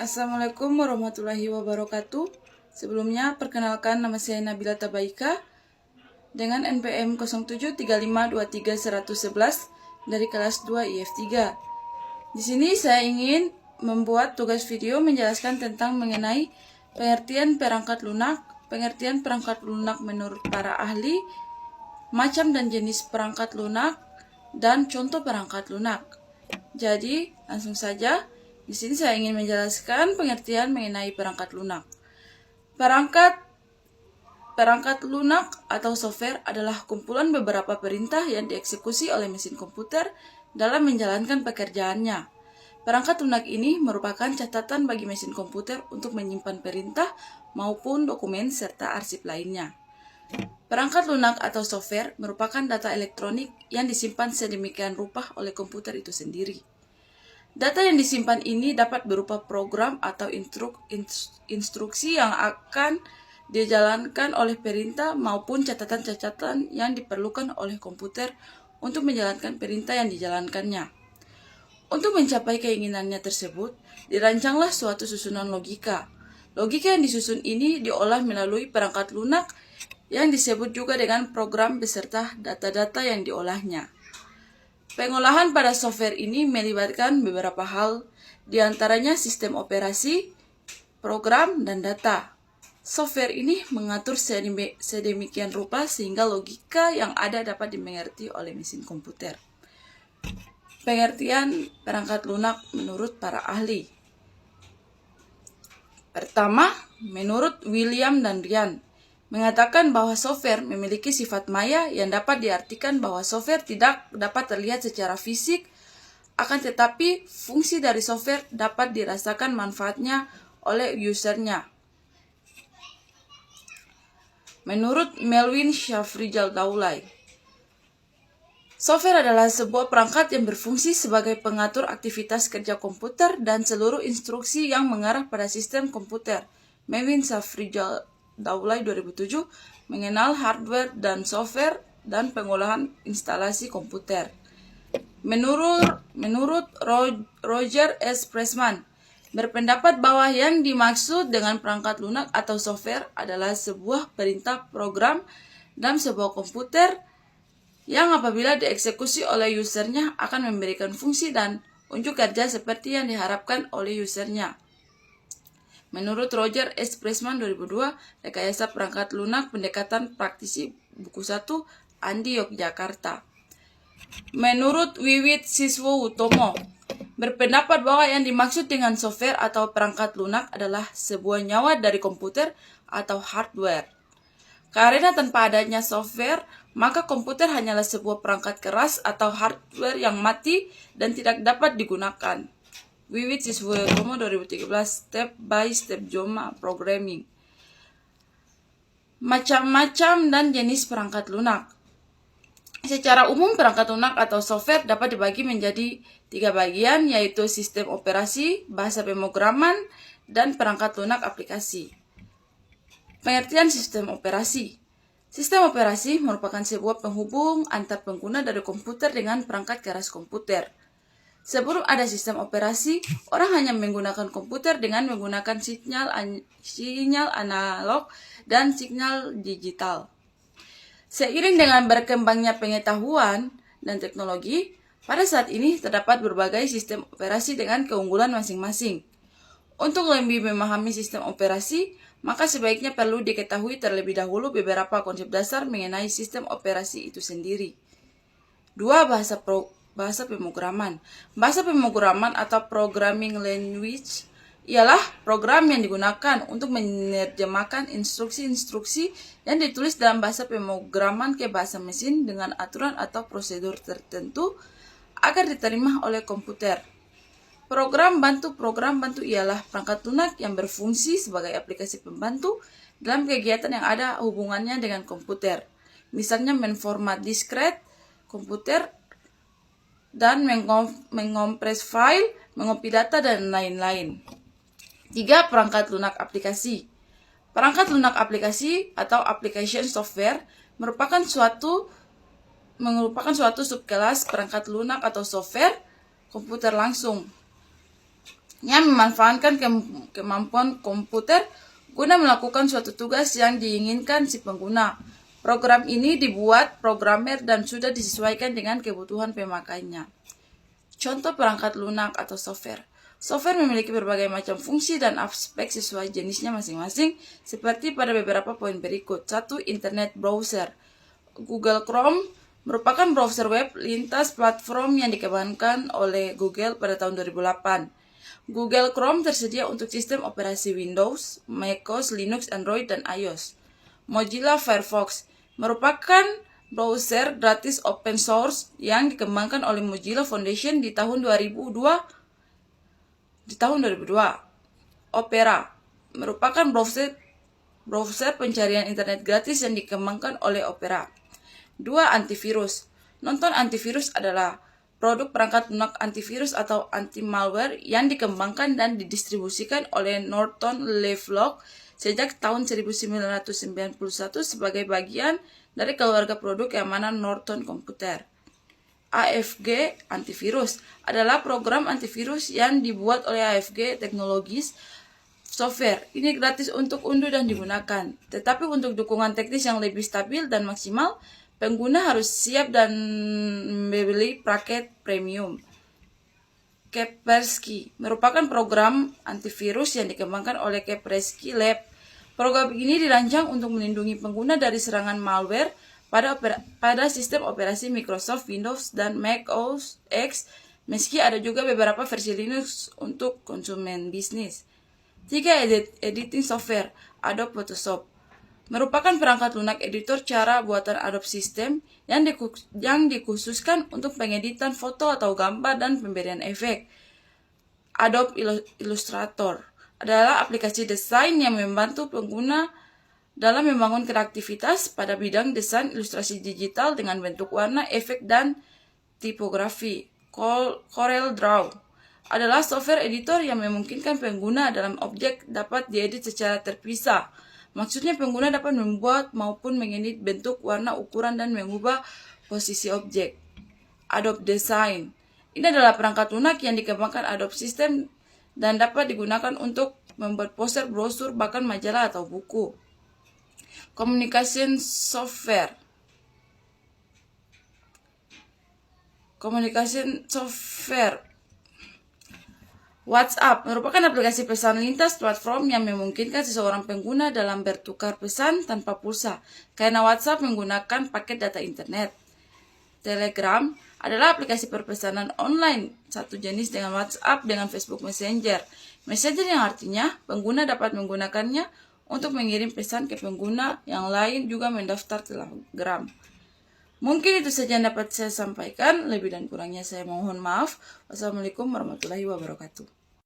Assalamualaikum warahmatullahi wabarakatuh. Sebelumnya, perkenalkan nama saya Nabila Tabaika dengan NPM 0735231111 dari kelas 2 IF3. Di sini saya ingin membuat tugas video menjelaskan tentang mengenai pengertian perangkat lunak menurut para ahli, macam dan jenis perangkat lunak, dan contoh perangkat lunak. Jadi, langsung saja. Di sini saya ingin menjelaskan pengertian mengenai perangkat lunak. Perangkat lunak atau software adalah kumpulan beberapa perintah yang dieksekusi oleh mesin komputer dalam menjalankan pekerjaannya. Perangkat lunak ini merupakan catatan bagi mesin komputer untuk menyimpan perintah maupun dokumen serta arsip lainnya. Perangkat lunak atau software merupakan data elektronik yang disimpan sedemikian rupa oleh komputer itu sendiri. Data yang disimpan ini dapat berupa program atau instruksi yang akan dijalankan oleh perintah maupun catatan-catatan yang diperlukan oleh komputer untuk menjalankan perintah yang dijalankannya. Untuk mencapai keinginannya tersebut, dirancanglah suatu susunan logika. Logika yang disusun ini diolah melalui perangkat lunak yang disebut juga dengan program beserta data-data yang diolahnya. Pengolahan pada software ini melibatkan beberapa hal, di antaranya sistem operasi, program, dan data. Software ini mengatur sedemikian rupa sehingga logika yang ada dapat dimengerti oleh mesin komputer. Pengertian perangkat lunak menurut para ahli. Pertama, menurut William dan Ryan, mengatakan bahwa software memiliki sifat maya yang dapat diartikan bahwa software tidak dapat terlihat secara fisik, akan tetapi fungsi dari software dapat dirasakan manfaatnya oleh usernya. Menurut Melvin Shafrizal Daulay, software adalah sebuah perangkat yang berfungsi sebagai pengatur aktivitas kerja komputer dan seluruh instruksi yang mengarah pada sistem komputer. Melvin Shafrizal Daulay 2007 mengenal hardware dan software dan pengolahan instalasi komputer. Menurut Roger S. Pressman, berpendapat bahwa yang dimaksud dengan perangkat lunak atau software adalah sebuah perintah program dalam sebuah komputer yang apabila dieksekusi oleh usernya akan memberikan fungsi dan unjuk kerja seperti yang diharapkan oleh usernya. Menurut Roger S. Pressman 2002, rekayasa perangkat lunak pendekatan praktisi buku 1, Andi Yogyakarta. Menurut Wiwit Siswohutomo, berpendapat bahwa yang dimaksud dengan software atau perangkat lunak adalah sebuah nyawa dari komputer atau hardware. Karena tanpa adanya software, maka komputer hanyalah sebuah perangkat keras atau hardware yang mati dan tidak dapat digunakan. Wiwit Siswohutomo 2013, Step by Step Joma Programming. Macam-macam dan jenis perangkat lunak. Secara umum, perangkat lunak atau software dapat dibagi menjadi 3 bagian, yaitu sistem operasi, bahasa pemrograman, dan perangkat lunak aplikasi. Pengertian sistem operasi. Sistem operasi merupakan sebuah penghubung antar pengguna dari komputer dengan perangkat keras komputer. Sebelum ada sistem operasi, orang hanya menggunakan komputer dengan menggunakan sinyal analog dan sinyal digital. Seiring dengan berkembangnya pengetahuan dan teknologi, pada saat ini terdapat berbagai sistem operasi dengan keunggulan masing-masing. Untuk lebih memahami sistem operasi, maka sebaiknya perlu diketahui terlebih dahulu beberapa konsep dasar mengenai sistem operasi itu sendiri. 2. Bahasa pemrograman. Bahasa pemrograman atau programming language ialah program yang digunakan untuk menerjemahkan instruksi-instruksi yang ditulis dalam bahasa pemrograman ke bahasa mesin dengan aturan atau prosedur tertentu agar diterima oleh komputer. Program bantu ialah perangkat lunak yang berfungsi sebagai aplikasi pembantu dalam kegiatan yang ada hubungannya dengan komputer. Misalnya menformat diskret komputer dan mengompres file, mengopi data, dan lain-lain. 3. Perangkat lunak aplikasi. Perangkat lunak aplikasi atau application software merupakan suatu subkelas perangkat lunak atau software komputer langsung. yang memanfaatkan kemampuan komputer guna melakukan suatu tugas yang diinginkan si pengguna. Program ini dibuat programmer dan sudah disesuaikan dengan kebutuhan pemakainya. Contoh perangkat lunak atau software. Software memiliki berbagai macam fungsi dan aspek sesuai jenisnya masing-masing, seperti pada beberapa poin berikut. 1. Internet Browser. Google Chrome merupakan browser web lintas platform yang dikembangkan oleh Google pada tahun 2008. Google Chrome tersedia untuk sistem operasi Windows, macOS, Linux, Android, dan iOS. Mozilla Firefox merupakan browser gratis open source yang dikembangkan oleh Mozilla Foundation di tahun 2002. Opera merupakan browser pencarian internet gratis yang dikembangkan oleh Opera. 2. Antivirus. Norton Antivirus adalah produk perangkat lunak antivirus atau anti-malware yang dikembangkan dan didistribusikan oleh Norton LeFlock sejak tahun 1991 sebagai bagian dari keluarga produk keamanan Norton Computer. AFG Antivirus adalah program antivirus yang dibuat oleh AFG Technologies Software. Ini gratis untuk unduh dan digunakan. Tetapi untuk dukungan teknis yang lebih stabil dan maksimal, pengguna harus siap dan membeli paket premium. Kaspersky merupakan program antivirus yang dikembangkan oleh Kaspersky Lab. Program ini dirancang untuk melindungi pengguna dari serangan malware pada sistem operasi Microsoft Windows dan Mac OS X, meski ada juga beberapa versi Linux untuk konsumen bisnis. 3. Editing software. Adobe Photoshop merupakan perangkat lunak editor cara buatan Adobe System yang dikhususkan untuk pengeditan foto atau gambar dan pemberian efek. Adobe Illustrator adalah aplikasi desain yang membantu pengguna dalam membangun kreativitas pada bidang desain ilustrasi digital dengan bentuk warna, efek, dan tipografi. Corel Draw adalah software editor yang memungkinkan pengguna dalam objek dapat diedit secara terpisah. Maksudnya pengguna dapat membuat maupun mengedit bentuk, warna, ukuran, dan mengubah posisi objek. Adobe Design. Ini adalah perangkat lunak yang dikembangkan Adobe System dan dapat digunakan untuk membuat poster, brosur, bahkan majalah atau buku. Communication Software. WhatsApp merupakan aplikasi pesan lintas platform yang memungkinkan seseorang pengguna dalam bertukar pesan tanpa pulsa, karena WhatsApp menggunakan paket data internet. Telegram adalah aplikasi perpesanan online satu jenis dengan WhatsApp dengan Facebook Messenger. Messenger yang artinya pengguna dapat menggunakannya untuk mengirim pesan ke pengguna yang lain juga mendaftar Telegram. Mungkin itu saja yang dapat saya sampaikan. Lebih dan kurangnya saya mohon maaf. Wassalamualaikum warahmatullahi wabarakatuh.